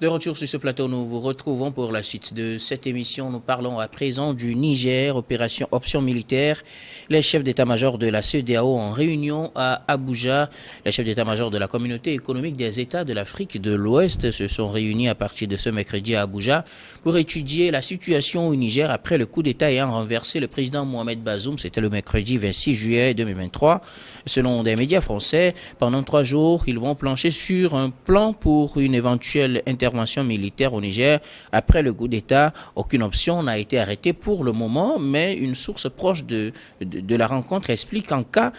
De retour sur ce plateau, nous vous retrouvons pour la suite de cette émission. Nous parlons à présent du Niger, opération option militaire. Les chefs d'état-major de la CEDEAO en réunion à Abuja. Les chefs d'état-major de la communauté économique des États de l'Afrique de l'Ouest se sont réunis à partir de ce mercredi à Abuja pour étudier la situation au Niger après le coup d'État ayant renversé le président Mohamed Bazoum. C'était le mercredi 26 juillet 2023. Selon des médias français, pendant 3 jours, ils vont plancher sur un plan pour une éventuelle intervention militaire au Niger. Après le coup d'État, aucune option n'a été arrêtée pour le moment, mais une source proche de la rencontre explique qu'en cas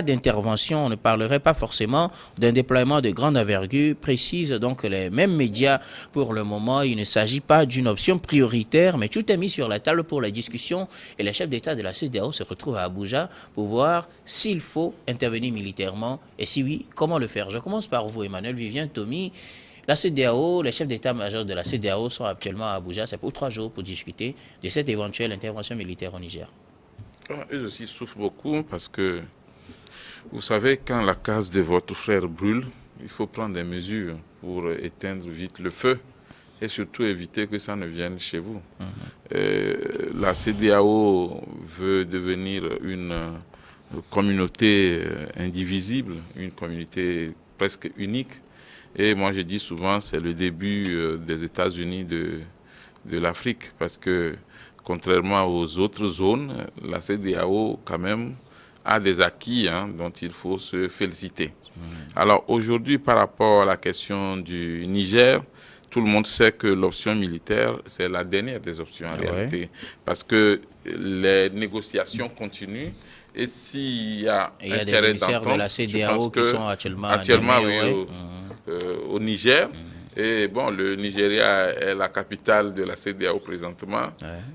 d'intervention, on ne parlerait pas forcément d'un déploiement de grande envergure, précise donc les mêmes médias. Pour le moment, il ne s'agit pas d'une option prioritaire, mais tout est mis sur la table pour la discussion et les chefs d'État de la CEDEAO se retrouvent à Abuja pour voir s'il faut intervenir militairement et si oui, comment le faire. Je commence par vous, Emmanuel Vivien, Tommy. La CEDEAO, les chefs d'état-major de la CEDEAO sont actuellement à Abuja. C'est pour 3 jours pour discuter de cette éventuelle intervention militaire au Niger. Eux aussi souffrent beaucoup parce que, vous savez, quand la case de votre frère brûle, il faut prendre des mesures pour éteindre vite le feu et surtout éviter que ça ne vienne chez vous. La CEDEAO veut devenir une communauté indivisible, une communauté presque unique. Et moi, je dis souvent, c'est le début des États-Unis de l'Afrique, parce que, contrairement aux autres zones, la CEDEAO, quand même, a des acquis dont il faut se féliciter. Alors, aujourd'hui, par rapport à la question du Niger, tout le monde sait que l'option militaire, c'est la dernière des options en réalité, parce que les négociations continuent. Et s'il y a il y a des émissaires de la CEDEAO qui sont actuellement au Niger. Et bon, le Nigeria est la capitale de la CEDEAO présentement.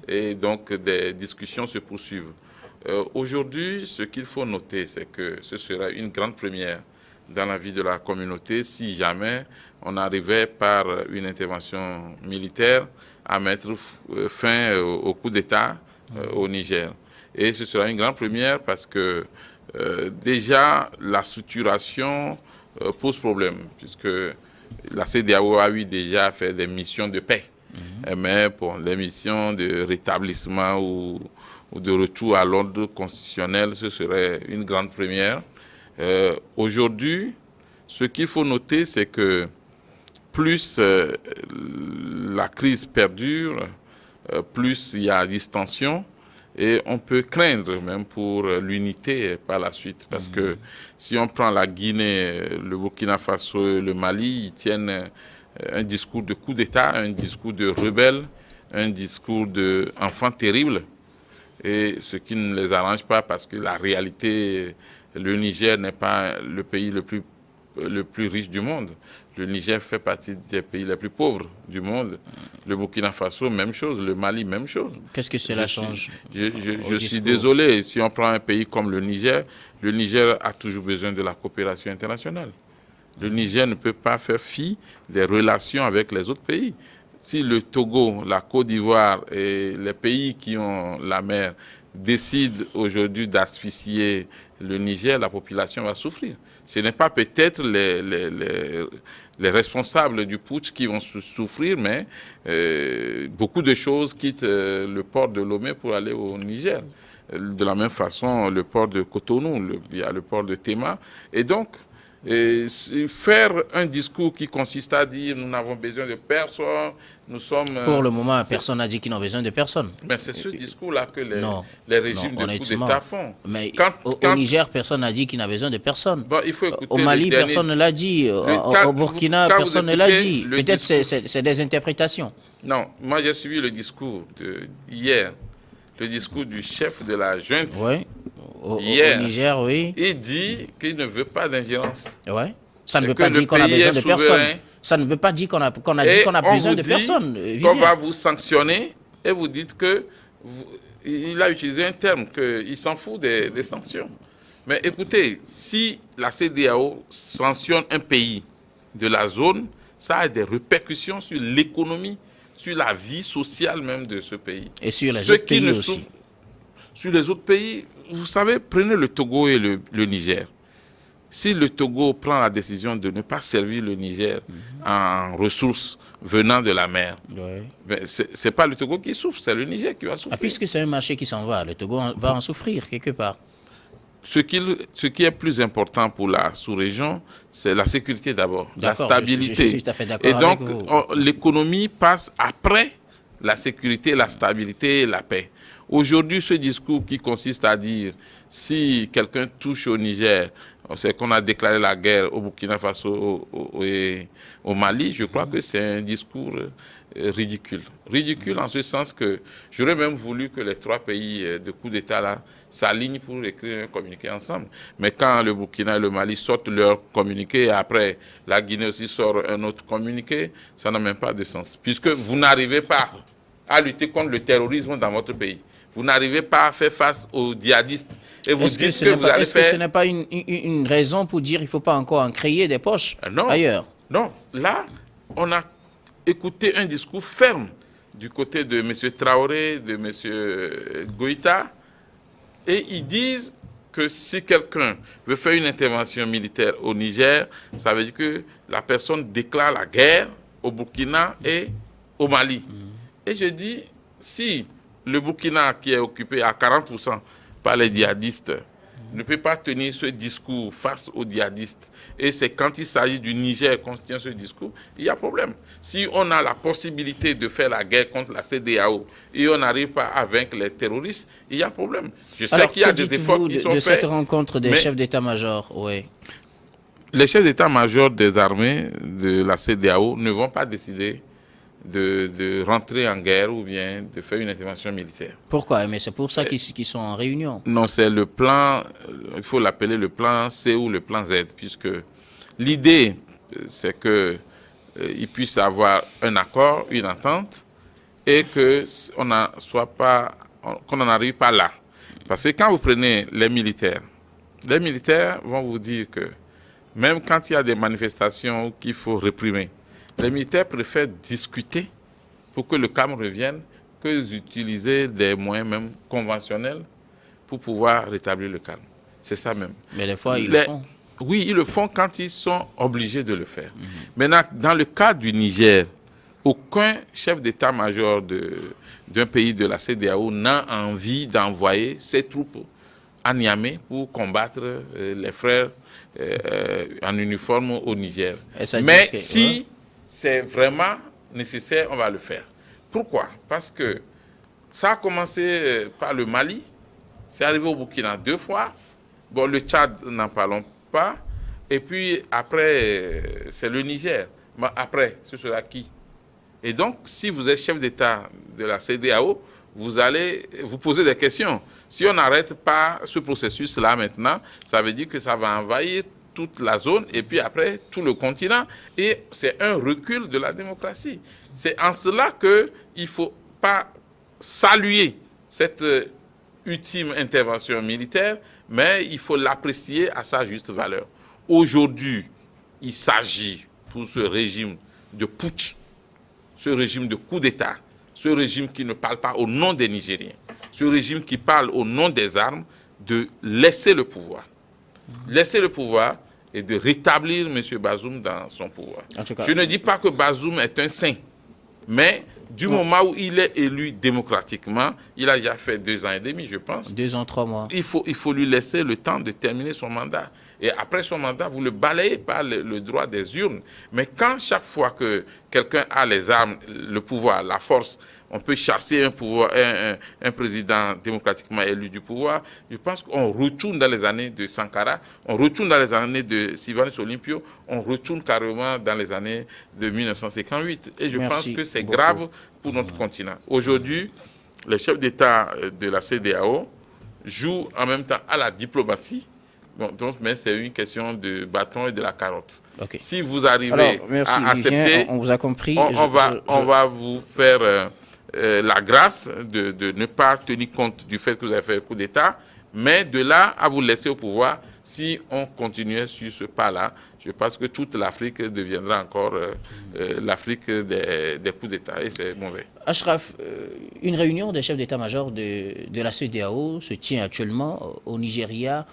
Et donc, des discussions se poursuivent. Aujourd'hui, ce qu'il faut noter, c'est que ce sera une grande première dans la vie de la communauté si jamais on arrivait par une intervention militaire à mettre fin au coup d'État au Niger. Et ce sera une grande première parce que déjà la structuration pose problème, puisque la CEDEAO a eu déjà fait des missions de paix. Mais pour les missions de rétablissement ou de retour à l'ordre constitutionnel, ce serait une grande première. Aujourd'hui, ce qu'il faut noter, c'est que plus la crise perdure, plus il y a distension. Et on peut craindre même pour l'unité par la suite. Parce que si on prend la Guinée, le Burkina Faso, le Mali, ils tiennent un discours de coup d'État, un discours de rebelle, un discours d'enfant terrible. Et ce qui ne les arrange pas parce que la réalité, le Niger n'est pas le pays le plus riche du monde. Le Niger fait partie des pays les plus pauvres du monde. Le Burkina Faso, même chose. Le Mali, même chose. Qu'est-ce que cela change? Je suis désolé. Si on prend un pays comme le Niger a toujours besoin de la coopération internationale. Le Niger ne peut pas faire fi des relations avec les autres pays. Si le Togo, la Côte d'Ivoire et les pays qui ont la mer décident aujourd'hui d'asphyxier le Niger, la population va souffrir. Ce n'est pas peut-être les responsables du putsch qui vont souffrir, mais beaucoup de choses quittent le port de Lomé pour aller au Niger. De la même façon, le port de Cotonou, il y a le port de Tema. Et donc, faire un discours qui consiste à dire nous n'avons besoin de personne, nous sommes... Pour le moment, personne n'a dit qu'ils n'ont besoin de personne. Mais c'est ce discours-là que les régimes de coup d'État font. Mais au Niger, personne n'a dit qu'il n'a besoin de personne. Bon, il faut écouter au Mali, personne ne l'a dit. Au Burkina, personne ne l'a dit. Peut-être c'est des interprétations. Non, moi j'ai suivi le discours hier, le discours du chef de la junte. Oui. Hier, au Niger, oui. Il dit qu'il ne veut pas d'ingérence. Ouais. Ça ne veut pas dire qu'on a besoin de personne. Ça ne veut pas dire qu'on a dit qu'on a besoin de personne. On va vous sanctionner et vous dites que... il a utilisé un terme, qu'il s'en fout des sanctions. Mais écoutez, si la CEDEAO sanctionne un pays de la zone, ça a des répercussions sur l'économie, sur la vie sociale même de ce pays. Et sur les autres pays aussi. Sur les autres pays, vous savez, prenez le Togo et le Niger. Si le Togo prend la décision de ne pas servir le Niger en ressources venant de la mer, ce n'est pas le Togo qui souffre, c'est le Niger qui va souffrir. Puisque c'est un marché qui s'en va, le Togo va en souffrir quelque part. Ce qui est plus important pour la sous-région, c'est la sécurité d'abord, la stabilité. Je suis tout à fait d'accord avec vous. Et donc, l'économie passe après la sécurité, la stabilité et la paix. Aujourd'hui, ce discours qui consiste à dire si quelqu'un touche au Niger, c'est qu'on a déclaré la guerre au Burkina Faso et au Mali, je crois que c'est un discours ridicule. Ridicule en ce sens que j'aurais même voulu que les 3 pays de coup d'État là s'alignent pour écrire un communiqué ensemble. Mais quand le Burkina et le Mali sortent leur communiqué et après la Guinée aussi sort un autre communiqué, ça n'a même pas de sens. Puisque vous n'arrivez pas à lutter contre le terrorisme dans votre pays. Vous n'arrivez pas à faire face aux djihadistes. Et vous dites que vous allez faire... Est-ce que ce n'est pas une raison pour dire qu'il ne faut pas encore en créer des poches ailleurs? Non. Là, on a écouté un discours ferme du côté de M. Traoré, de M. Goïta. Et ils disent que si quelqu'un veut faire une intervention militaire au Niger, ça veut dire que la personne déclare la guerre au Burkina et au Mali. Et je dis, si le Burkina, qui est occupé à 40% par les djihadistes, ne peut pas tenir ce discours face aux djihadistes, et c'est quand il s'agit du Niger qu'on tient ce discours, il y a problème. Si on a la possibilité de faire la guerre contre la CEDEAO et on n'arrive pas à vaincre les terroristes, il y a problème. Je sais qu'il y a des efforts qui sont faits. De cette rencontre des chefs d'état-major, oui. Les chefs d'état-major des armées de la CEDEAO ne vont pas décider de rentrer en guerre ou bien de faire une intervention militaire. Pourquoi? Mais c'est pour ça qu'ils sont en réunion. Non, c'est le plan, il faut l'appeler le plan C ou le plan Z, puisque l'idée, c'est qu'il puisse avoir un accord, une entente, et qu'on n'en arrive pas là. Parce que quand vous prenez les militaires vont vous dire que même quand il y a des manifestations qu'il faut réprimer, les militaires préfèrent discuter pour que le calme revienne que d'utiliser des moyens même conventionnels pour pouvoir rétablir le calme. C'est ça même. Mais des fois, ils le font. Oui, ils le font quand ils sont obligés de le faire. Maintenant, dans le cas du Niger, aucun chef d'état-major d'un pays de la CEDEAO n'a envie d'envoyer ses troupes à Niamey pour combattre les frères en uniforme au Niger. Mais si c'est vraiment nécessaire, on va le faire. Pourquoi? Parce que ça a commencé par le Mali, c'est arrivé au Burkina 2 fois. Bon, le Tchad, n'en parlons pas. Et puis après, c'est le Niger. Mais après, ce sera qui? Et donc, si vous êtes chef d'État de la CEDEAO, vous allez vous poser des questions. Si on n'arrête pas ce processus-là maintenant, ça veut dire que ça va envahir toute la zone et puis après tout le continent. Et c'est un recul de la démocratie. C'est en cela qu'il ne faut pas saluer cette ultime intervention militaire, mais il faut l'apprécier à sa juste valeur. Aujourd'hui, il s'agit pour ce régime de putsch, ce régime de coup d'État, ce régime qui ne parle pas au nom des Nigériens, ce régime qui parle au nom des armes, de laisser le pouvoir. Laisser le pouvoir et de rétablir M. Bazoum dans son pouvoir. Je ne dis pas que Bazoum est un saint, mais du moment où il est élu démocratiquement, il a déjà fait 2 ans et demi, je pense. 2 ans, 3 mois. Il faut lui laisser le temps de terminer son mandat. Et après son mandat, vous le balayez par le droit des urnes. Mais quand chaque fois que quelqu'un a les armes, le pouvoir, la force, on peut chasser un président démocratiquement élu du pouvoir, je pense qu'on retourne dans les années de Sankara, on retourne dans les années de Sylvanus Olympio, on retourne carrément dans les années de 1958. Et je pense que c'est grave pour notre continent. Aujourd'hui, les chefs d'État de la CEDEAO jouent en même temps à la diplomatie. Bon, donc, mais c'est une question de bâton et de la carotte. Okay. Si vous arrivez à accepter, on vous a compris. On va vous faire la grâce de ne pas tenir compte du fait que vous avez fait un coup d'État, mais de là à vous laisser au pouvoir, si on continuait sur ce pas-là, je pense que toute l'Afrique deviendra encore l'Afrique des coups d'État, et c'est mauvais. Achraf, une réunion des chefs d'état-major de la CEDEAO se tient actuellement au Nigeria.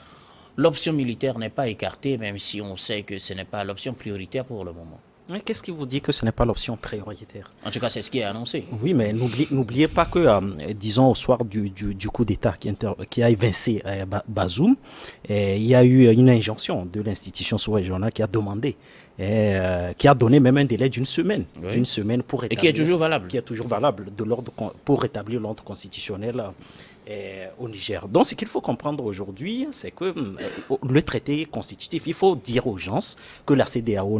l'option militaire n'est pas écartée, même si on sait que ce n'est pas l'option prioritaire pour le moment. Qu'est-ce qui vous dit que ce n'est pas l'option prioritaire? En tout cas, c'est ce qui est annoncé. Oui, mais n'oubliez pas que, disons, au soir du coup d'État qui a évincé Bazoum, il y a eu une injonction de l'institution sous-régionale qui a demandé, qui a donné même un délai d'une semaine. Oui. D'une semaine pour rétablir. Et qui est toujours valable. Qui est toujours valable pour rétablir l'ordre constitutionnel au Niger. Donc, ce qu'il faut comprendre aujourd'hui, c'est que le traité constitutif, il faut dire aux gens que la CEDEAO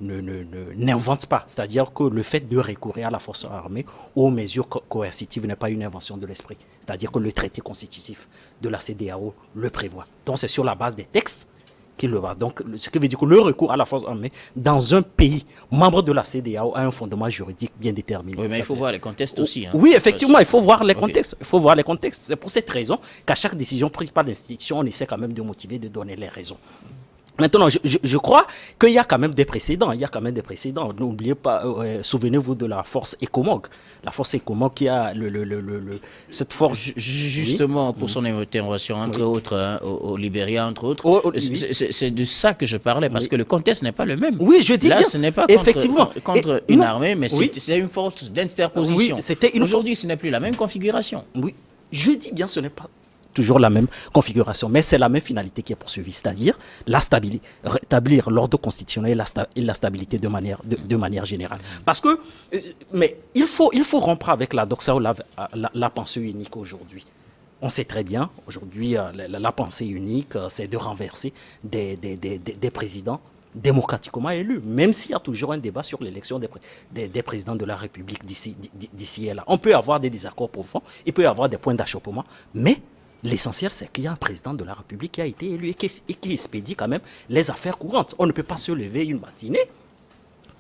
n'invente pas. C'est-à-dire que le fait de recourir à la force armée ou aux mesures coercitives n'est pas une invention de l'esprit. C'est-à-dire que le traité constitutif de la CEDEAO le prévoit. Donc, c'est sur la base des textes qu'il le va. Donc, ce qui veut dire que le recours à la force armée dans un pays membre de la CEDEAO a un fondement juridique bien déterminé. Oui, mais il faut voir les contextes aussi. Hein. Oui, effectivement, il faut voir les contextes. Il faut voir les contextes. C'est pour cette raison qu'à chaque décision prise par l'institution, on essaie quand même de motiver, de donner les raisons. Maintenant, je crois qu'il y a quand même des précédents. N'oubliez pas, souvenez-vous de la force ECOMOG. La force ECOMOG qui a cette force... Justement, pour son intervention, entre autres, hein, au Libéria, entre autres, c'est de ça que je parlais, parce que le contexte n'est pas le même. Oui, je dis là, bien. Ce n'est pas contre une armée, mais c'est une force d'interposition. Aujourd'hui, ce n'est plus la même configuration. Oui, je dis bien, ce n'est pas toujours la même configuration, mais c'est la même finalité qui est poursuivie, c'est-à-dire rétablir l'ordre constitutionnel et la stabilité de manière générale. Parce que, mais il faut rompre avec la doxa ou la pensée unique aujourd'hui. On sait très bien, aujourd'hui, la pensée unique, c'est de renverser des présidents démocratiquement élus, même s'il y a toujours un débat sur l'élection des présidents de la République d'ici et là. On peut avoir des désaccords profonds, il peut y avoir des points d'achoppement, mais l'essentiel, c'est qu'il y a un président de la République qui a été élu et qui expédie quand même les affaires courantes. On ne peut pas se lever une matinée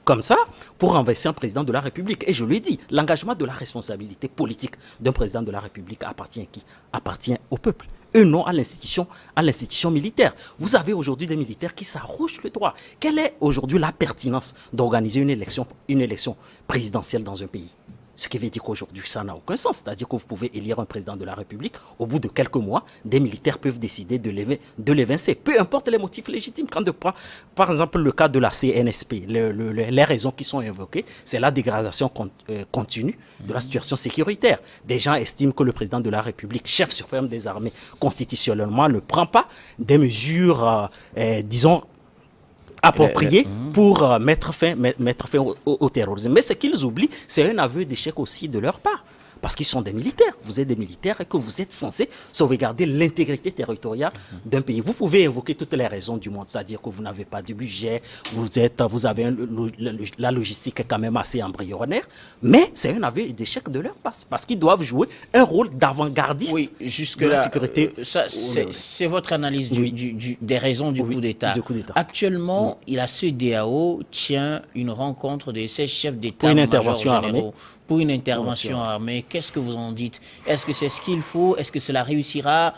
comme ça pour renverser un président de la République. Et je lui ai dit, l'engagement de la responsabilité politique d'un président de la République appartient à qui? Appartient au peuple. Et non à l'institution militaire. Vous avez aujourd'hui des militaires qui s'arrogent le droit. Quelle est aujourd'hui la pertinence d'organiser une élection présidentielle dans un pays? Ce qui veut dire qu'aujourd'hui, ça n'a aucun sens. C'est-à-dire que vous pouvez élire un président de la République. Au bout de quelques mois, des militaires peuvent décider de l'évincer. Peu importe les motifs légitimes. Quand on prend, par exemple, le cas de la CNSP, les raisons qui sont invoquées, c'est la dégradation continue de la situation sécuritaire. Des gens estiment que le président de la République, chef suprême des armées, constitutionnellement, ne prend pas des mesures, disons, approprié pour mettre fin au terrorisme. Mais ce qu'ils oublient, c'est un aveu d'échec aussi de leur part. Parce qu'ils sont des militaires. Vous êtes des militaires et que vous êtes censés sauvegarder l'intégrité territoriale d'un pays. Vous pouvez évoquer toutes les raisons du monde, c'est-à-dire que vous n'avez pas de budget, vous avez la logistique est quand même assez embryonnaire, mais c'est un aveu d'échec de leur part. Parce qu'ils doivent jouer un rôle d'avant-gardiste de la sécurité. C'est votre analyse des raisons du coup d'État. Actuellement, la CEDEAO tient une rencontre de 16 chefs d'État-major généraux pour une intervention armée. Qu'est-ce que vous en dites? Est-ce que c'est ce qu'il faut? Est-ce que cela réussira?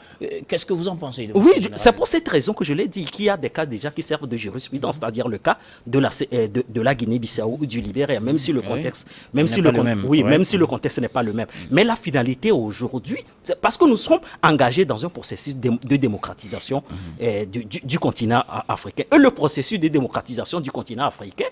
Qu'est-ce que vous en pensez? Oui, c'est pour cette raison que je l'ai dit, qu'il y a des cas déjà qui servent de jurisprudence, c'est-à-dire le cas de la Guinée-Bissau ou du Libéria, même si le contexte, même si le contexte n'est pas le même. Mais la finalité aujourd'hui, c'est parce que nous sommes engagés dans un processus de démocratisation du continent africain. Et le processus de démocratisation du continent africain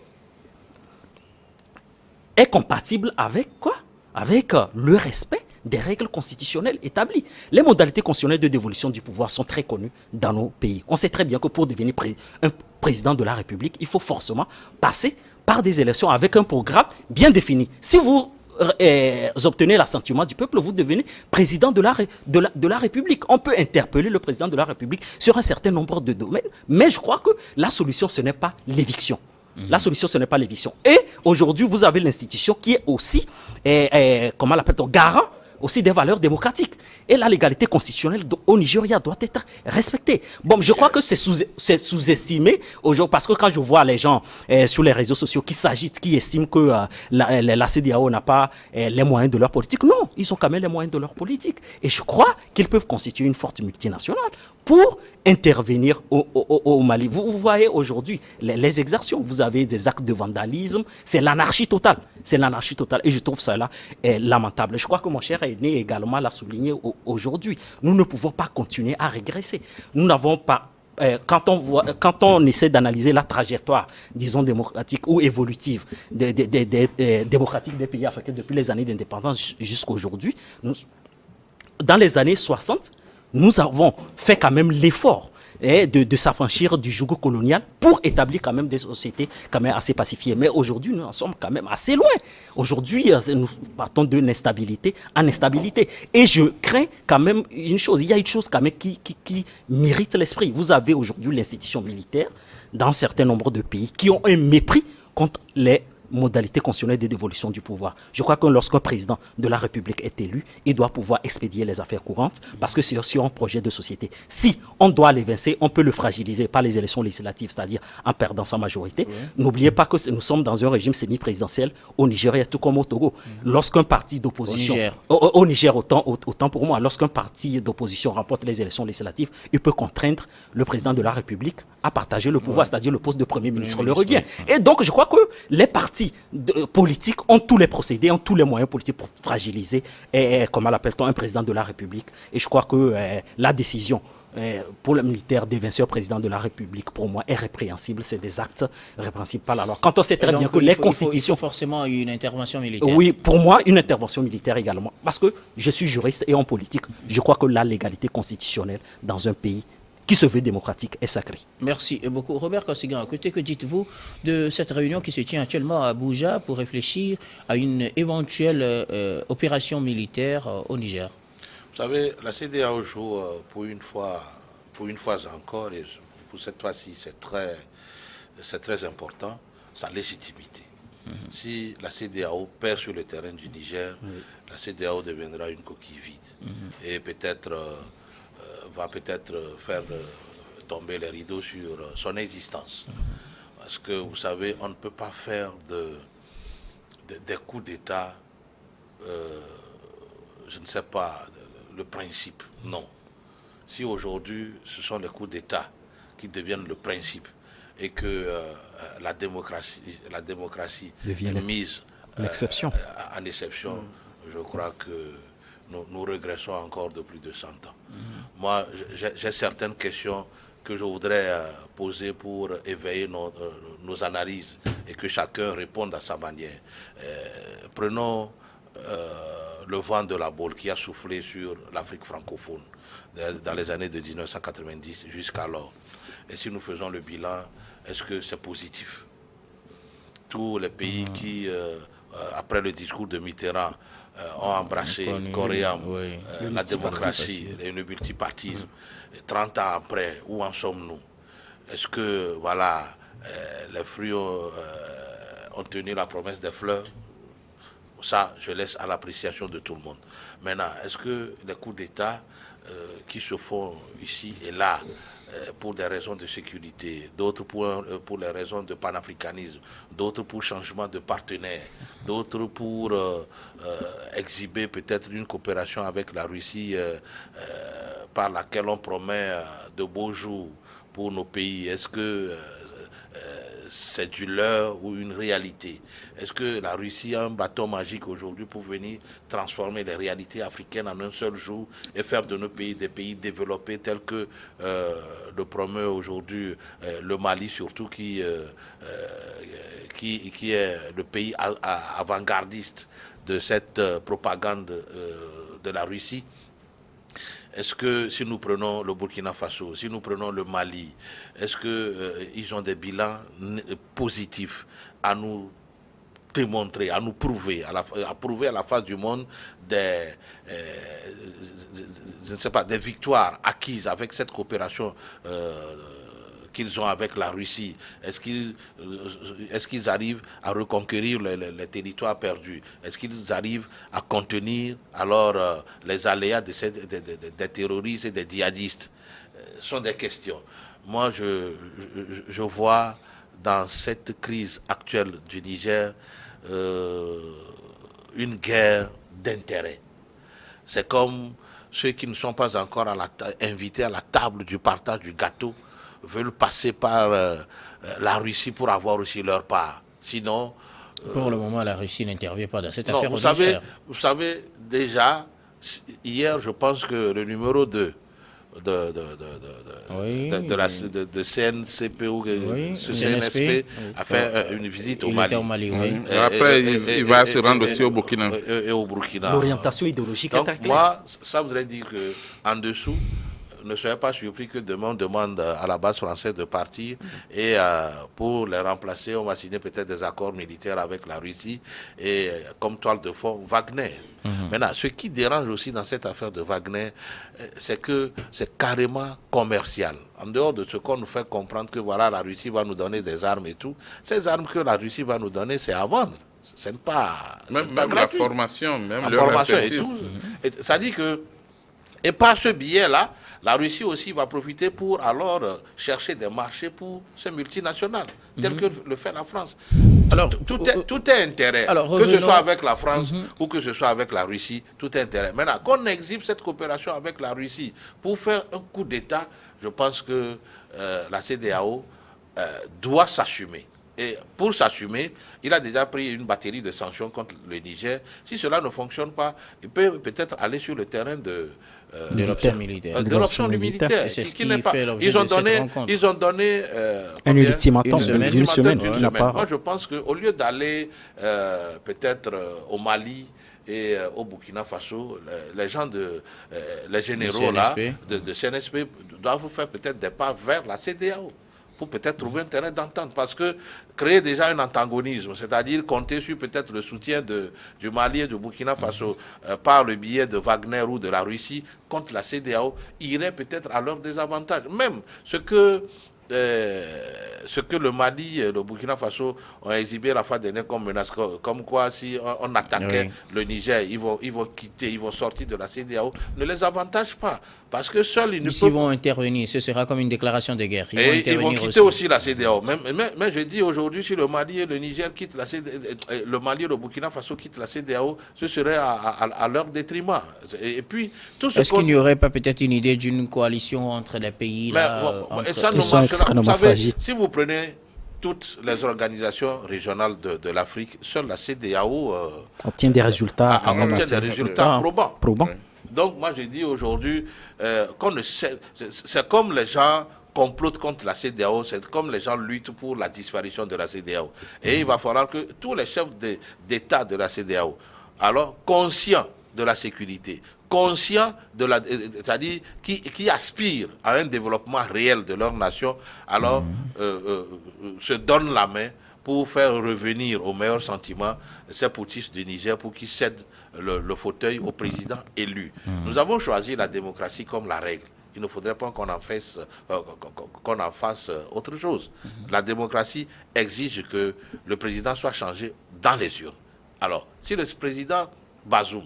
est compatible avec quoi? Avec le respect des règles constitutionnelles établies. Les modalités constitutionnelles de dévolution du pouvoir sont très connues dans nos pays. On sait très bien que pour devenir un président de la République, il faut forcément passer par des élections avec un programme bien défini. Si vous obtenez l'assentiment du peuple, vous devenez président de la République. On peut interpeller le président de la République sur un certain nombre de domaines, mais je crois que la solution, ce n'est pas l'éviction. La solution, ce n'est pas l'éviction. Et aujourd'hui, vous avez l'institution qui est aussi, comment l'appelle-t-on, garant aussi des valeurs démocratiques. Et la légalité constitutionnelle au Nigeria doit être respectée. Bon, je crois que c'est sous-estimé aujourd'hui, parce que quand je vois les gens sur les réseaux sociaux qui s'agitent, qui estiment que la CEDEAO n'a pas les moyens de leur politique, non, ils ont quand même les moyens de leur politique. Et je crois qu'ils peuvent constituer une forte multinationale pour intervenir au Mali. Vous voyez aujourd'hui les exactions. Vous avez des actes de vandalisme. C'est l'anarchie totale. C'est l'anarchie totale. Et je trouve ça là lamentable. Je crois que mon cher aîné également l'a souligné aujourd'hui. Nous ne pouvons pas continuer à régresser. Nous n'avons pas... Quand on essaie d'analyser la trajectoire, disons, démocratique ou évolutive démocratique des pays africains depuis les années d'indépendance jusqu'à aujourd'hui, dans les années 60, nous avons fait quand même l'effort de s'affranchir du joug colonial pour établir quand même des sociétés quand même assez pacifiées. Mais aujourd'hui, nous en sommes quand même assez loin. Aujourd'hui, nous partons d'une instabilité en instabilité. Et je crains quand même une chose. Il y a une chose quand même qui mérite l'esprit. Vous avez aujourd'hui l'institution militaire dans un certain nombre de pays qui ont un mépris contre les modalités constitutionnelles de dévolution du pouvoir. Je crois que lorsqu'un président de la République est élu, il doit pouvoir expédier les affaires courantes parce que c'est sur un projet de société. Si on doit l'évincer, on peut le fragiliser par les élections législatives, c'est-à-dire en perdant sa majorité. Oui. N'oubliez pas que nous sommes dans un régime semi-présidentiel au Nigeria, tout comme au Togo. Lorsqu'un parti d'opposition... Au Niger, autant pour moi, lorsqu'un parti d'opposition remporte les élections législatives, il peut contraindre le président de la République à partager le pouvoir, c'est-à-dire le poste de Premier ministre le revient. Et donc, je crois que les partis politiques ont tous les procédés, ont tous les moyens politiques pour fragiliser, comment l'appelle-t-on, un président de la République. Et je crois que la décision pour le militaire d'évincer un président de la République, pour moi, est répréhensible. C'est des actes répréhensibles par la loi. Quand on sait très bien que les constitutions... Il faut forcément une intervention militaire. Oui, pour moi, une intervention militaire également. Parce que je suis juriste et en politique, je crois que la légalité constitutionnelle dans un pays qui se veut démocratique est sacré. Merci beaucoup. Robert Kosigan, écoutez, que dites-vous de cette réunion qui se tient actuellement à Abuja pour réfléchir à une éventuelle opération militaire au Niger? Vous savez, la CEDEAO joue pour une fois encore, et pour cette fois-ci, c'est très important, sa légitimité. Si la CEDEAO perd sur le terrain du Niger, la CEDEAO deviendra une coquille vide. Et peut-être... va peut-être faire tomber les rideaux sur son existence. Parce que, vous savez, on ne peut pas faire des coups d'État, je ne sais pas, le principe, non. Si aujourd'hui, ce sont les coups d'État qui deviennent le principe et que la démocratie est mise en exception, je crois que nous régressons encore de plus de 100 ans. Moi, j'ai certaines questions que je voudrais poser pour éveiller nos analyses et que chacun réponde à sa manière. Prenons le vent de la Baule qui a soufflé sur l'Afrique francophone dans les années de 1990 jusqu'alors. Et si nous faisons le bilan, est-ce que c'est positif? Tous les pays qui, après le discours de Mitterrand, ont embrassé corps et âme la démocratie et le multipartisme. 30 ans après, où en sommes-nous? Est-ce que, voilà, les fruits ont tenu la promesse des fleurs? Ça, je laisse à l'appréciation de tout le monde. Maintenant, est-ce que les coups d'État qui se font ici et là, pour des raisons de sécurité, d'autres pour les raisons de panafricanisme, d'autres pour changement de partenaire, d'autres pour exhiber peut-être une coopération avec la Russie par laquelle on promet de beaux jours pour nos pays. Est-ce que c'est du leurre ou une réalité? Est-ce que la Russie a un bâton magique aujourd'hui pour venir transformer les réalités africaines en un seul jour et faire de nos pays des pays développés tels que le promeut aujourd'hui le Mali, surtout qui est le pays avant-gardiste de cette propagande de la Russie? Est-ce que si nous prenons le Burkina Faso, si nous prenons le Mali, est-ce qu'ils ont des bilans positifs à nous démontrer, à nous prouver, à prouver à la face du monde je ne sais pas, des victoires acquises avec cette coopération qu'ils ont avec la Russie? Est-ce qu'ils arrivent à reconquérir les territoires perdus? Est-ce qu'ils arrivent à contenir alors les aléas des terroristes et des djihadistes? Ce sont des questions. Moi, je vois dans cette crise actuelle du Niger une guerre d'intérêt. c'est comme ceux qui ne sont pas encore invités à la table du partage du gâteau veulent passer par la Russie pour avoir aussi leur part. Sinon... Pour le moment, la Russie n'intervient pas dans cette non, affaire. vous savez, déjà, hier, je pense que le numéro 2 de CNCP ou CNSP a fait une visite au Mali. Après, il va se rendre aussi au Burkina. Et au Burkina. L'orientation idéologique est très claire. Moi, ça voudrait dire qu'en dessous, ne soyez pas surpris que demain on demande à la base française de partir et pour les remplacer, on va signer peut-être des accords militaires avec la Russie et comme toile de fond, Wagner. Maintenant, ce qui dérange aussi dans cette affaire de Wagner, c'est que c'est carrément commercial. En dehors de ce qu'on nous fait comprendre que voilà, la Russie va nous donner des armes et tout, ces armes que la Russie va nous donner, c'est à vendre. C'est pas... Même la formation, même la leur formation et expertise. tout. Ça dit que, et par ce billet-là, la Russie aussi va profiter pour alors chercher des marchés pour ces multinationales, telles que le fait la France. Alors, tout est intérêt. Alors, que ce soit avec la France ou que ce soit avec la Russie, tout est intérêt. Maintenant, qu'on exhibe cette coopération avec la Russie pour faire un coup d'État, je pense que la CEDEAO doit s'assumer. Et pour s'assumer, il a déjà pris une batterie de sanctions contre le Niger. Si cela ne fonctionne pas, il peut peut-être aller sur le terrain de l'option militaire. De l'option militaire. C'est ce qui fait l'objet de cette rencontre. Ils ont donné un ultimatum d'une semaine. Moi, je pense qu'au lieu d'aller peut-être au Mali et au Burkina Faso, les généraux là, de CNSP doivent faire peut-être des pas vers la CEDEAO pour peut-être trouver un terrain d'entente. Parce que créer déjà un antagonisme, c'est-à-dire compter sur peut-être le soutien du Mali et du Burkina Faso par le biais de Wagner ou de la Russie contre la CEDEAO, irait peut-être à leur désavantage. Même ce que le Mali et le Burkina Faso ont exhibé la fois dernière comme menace, comme quoi si on attaquait le Niger, ils vont quitter, ils vont sortir de la CEDEAO, ne les avantage pas. Parce que seuls ils ne peuvent... vont intervenir, ce sera comme une déclaration de guerre. Ils vont quitter aussi la CEDEAO. Mais je dis aujourd'hui, si le Mali et le Niger quittent la CEDEAO, le Mali et le Burkina Faso quittent la CEDEAO, ce serait à leur détriment. Et puis, tout ce est-ce qu'il n'y aurait pas peut-être une idée d'une coalition entre les pays là, ça ne marchera. Vous savez, si vous prenez toutes les organisations régionales de l'Afrique, seule la CEDEAO obtient des résultats, probants. Donc moi je dis aujourd'hui, c'est comme les gens complotent contre la CEDEAO, c'est comme les gens luttent pour la disparition de la CEDEAO. Et il va falloir que tous les chefs d'État de la CEDEAO, alors conscients de la sécurité, conscients c'est-à-dire qui aspirent à un développement réel de leur nation, alors se donnent la main pour faire revenir au meilleur sentiment ces putschistes du Niger pour qu'ils cèdent le fauteuil au président élu. Nous avons choisi la démocratie comme la règle. Il ne faudrait pas qu'on en fasse autre chose. La démocratie exige que le président soit changé dans les urnes. Alors, si le président Bazoum,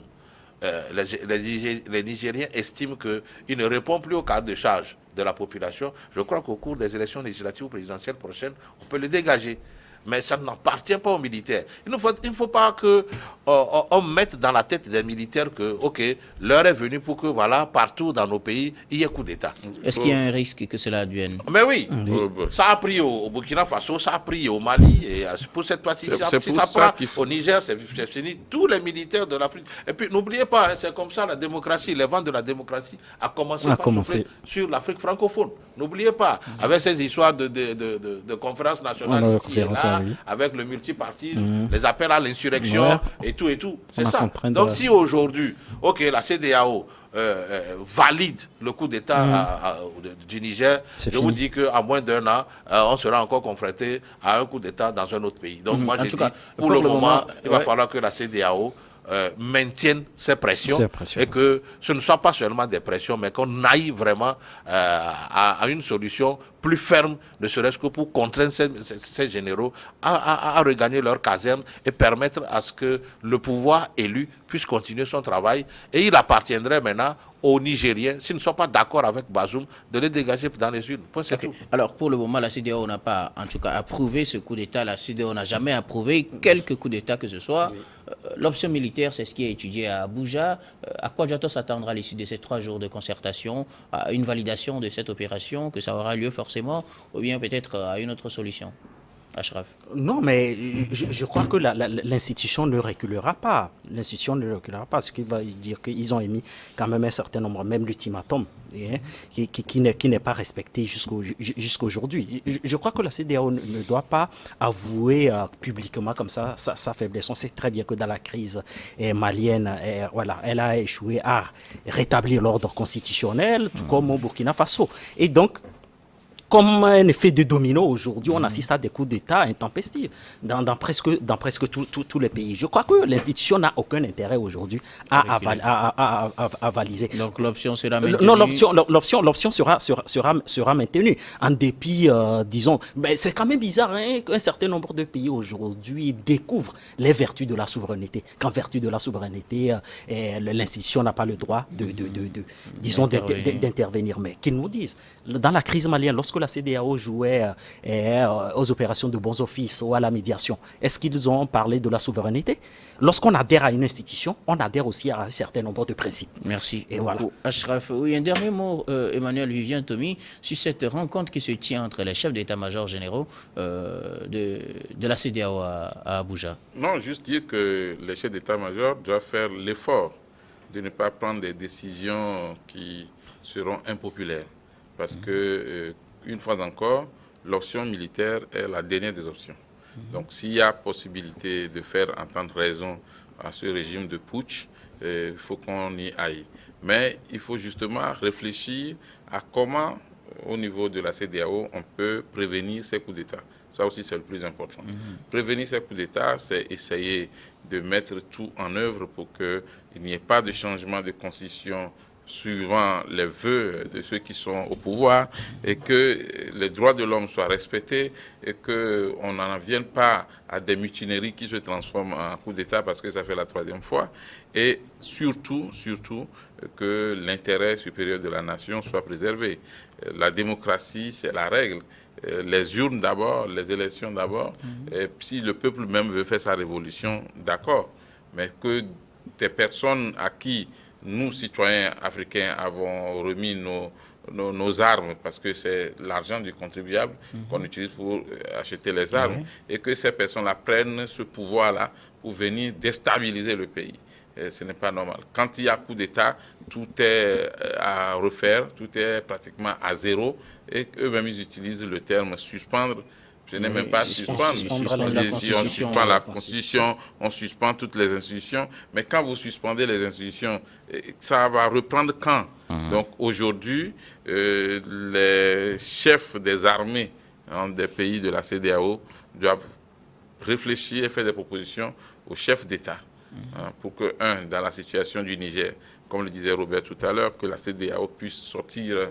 les Nigériens estiment qu'il ne répond plus au cadre de charge de la population, je crois qu'au cours des élections législatives ou présidentielles prochaines, on peut le dégager. Mais ça n'appartient pas aux militaires. Il ne faut pas qu'on mette dans la tête des militaires que, ok, l'heure est venue pour que, voilà, partout dans nos pays, il y ait coup d'État. Est-ce qu'il y a un risque que cela advienne? Mais oui, ça a pris au Burkina Faso, ça a pris au Mali, et pour cette fois-ci, si ça prend au Niger, c'est fini. Tous les militaires de l'Afrique. Et puis, n'oubliez pas, hein, c'est comme ça la démocratie, les vents de la démocratie a commencé sur l'Afrique francophone. N'oubliez pas, avec ces histoires de conférences nationales ici et là, avec le multipartisme, les appels à l'insurrection et tout. C'est ça. Donc si aujourd'hui, ok, la CEDEAO valide le coup d'État du Niger, je vous dis qu'à moins d'un an, on sera encore confronté à un coup d'État dans un autre pays. Donc moi, je dis, pour le moment, il va falloir que la CEDEAO maintiennent ces pressions et que ce ne soit pas seulement des pressions, mais qu'on aille vraiment à une solution plus ferme, ne serait-ce que pour contraindre ces généraux à regagner leur caserne et permettre à ce que le pouvoir élu puisse continuer son travail. Et il appartiendrait maintenant aux Nigériens, s'ils ne sont pas d'accord avec Bazoum, de les dégager dans les urnes. Okay. Alors, pour le moment, la CEDEAO n'a pas, en tout cas, approuvé ce coup d'État. La CEDEAO n'a jamais approuvé quelque coup d'État que ce soit. l'option militaire, c'est ce qui est étudié à Abuja. À quoi doit-on s'attendre à l'issue de ces 3 jours de concertation? À une validation de cette opération, que ça aura lieu forcément, ou bien peut-être à une autre solution? Ashraf. Non, mais je crois que l'institution ne reculera pas. L'institution ne reculera pas, ce qui va dire qu'ils ont émis quand même un certain nombre, même l'ultimatum, qui n'est pas respecté jusqu'aujourd'hui. Je crois que la CEDEAO ne doit pas avouer publiquement comme ça sa faiblesse. On sait très bien que dans la crise malienne, voilà, elle a échoué à rétablir l'ordre constitutionnel, tout comme au Burkina Faso. Et donc, comme un effet de domino, aujourd'hui, on assiste à des coups d'État intempestifs dans presque tous les pays. Je crois que l'institution n'a aucun intérêt aujourd'hui à avaliser. Donc l'option sera maintenue? Non, l'option sera maintenue, en dépit, disons... Mais c'est quand même bizarre qu'un certain nombre de pays aujourd'hui découvrent les vertus de la souveraineté. Qu'en vertu de la souveraineté, l'institution n'a pas le droit d'intervenir. Mais qu'ils nous disent, dans la crise malienne, lorsque la CEDEAO jouait aux opérations de bons offices ou à la médiation, est-ce qu'ils ont parlé de la souveraineté? Lorsqu'on adhère à une institution, on adhère aussi à un certain nombre de principes. Merci et beaucoup. Voilà. Ashraf, oui, un dernier mot, Emmanuel Vivien Tomi, sur cette rencontre qui se tient entre les chefs d'état-major généraux de la CEDEAO à Abuja. Non, juste dire que les chefs d'état-major doivent faire l'effort de ne pas prendre des décisions qui seront impopulaires. Parce que, une fois encore, l'option militaire est la dernière des options. Donc, s'il y a possibilité de faire entendre raison à ce régime de putsch, il faut qu'on y aille. Mais il faut justement réfléchir à comment, au niveau de la CEDEAO, on peut prévenir ces coups d'État. Ça aussi, c'est le plus important. Prévenir ces coups d'État, c'est essayer de mettre tout en œuvre pour qu'il n'y ait pas de changement de constitution suivant les vœux de ceux qui sont au pouvoir, et que les droits de l'homme soient respectés, et qu'on n'en vienne pas à des mutineries qui se transforment en coup d'État, parce que ça fait la 3e fois, et surtout que l'intérêt supérieur de la nation soit préservé. La démocratie, c'est la règle. Les urnes d'abord, les élections d'abord, et si le peuple même veut faire sa révolution, d'accord, mais que des personnes à qui nous, citoyens africains, avons remis nos armes, parce que c'est l'argent du contribuable qu'on utilise pour acheter les armes, et que ces personnes-là prennent ce pouvoir-là pour venir déstabiliser le pays. Et ce n'est pas normal. Quand il y a coup d'État, tout est à refaire, tout est pratiquement à zéro, et eux-mêmes, ils utilisent le terme suspendre. Ce n'est même pas suspendre. On suspend la Constitution, on suspend toutes les institutions. Mais quand vous suspendez les institutions, ça va reprendre quand? Donc aujourd'hui, les chefs des armées des pays de la CEDEAO doivent réfléchir et faire des propositions aux chefs d'État pour que, dans la situation du Niger, comme le disait Robert tout à l'heure, que la CEDEAO puisse sortir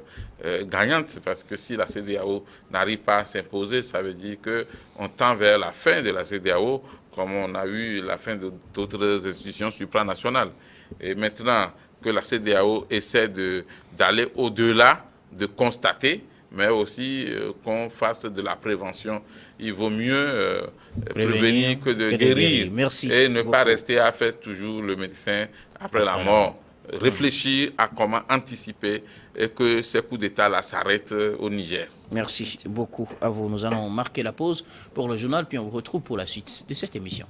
gagnante, parce que si la CEDEAO n'arrive pas à s'imposer, ça veut dire qu'on tend vers la fin de la CEDEAO, comme on a eu la fin d'autres institutions supranationales. Et maintenant que la CEDEAO essaie d'aller au-delà, de constater, mais aussi qu'on fasse de la prévention. Il vaut mieux prévenir que de guérir. Merci et ne beaucoup. Pas rester à faire toujours le médecin après la mort. Réfléchir à comment anticiper et que ces coups d'État-là s'arrêtent au Niger. Merci beaucoup à vous. Nous allons marquer la pause pour le journal, puis on vous retrouve pour la suite de cette émission.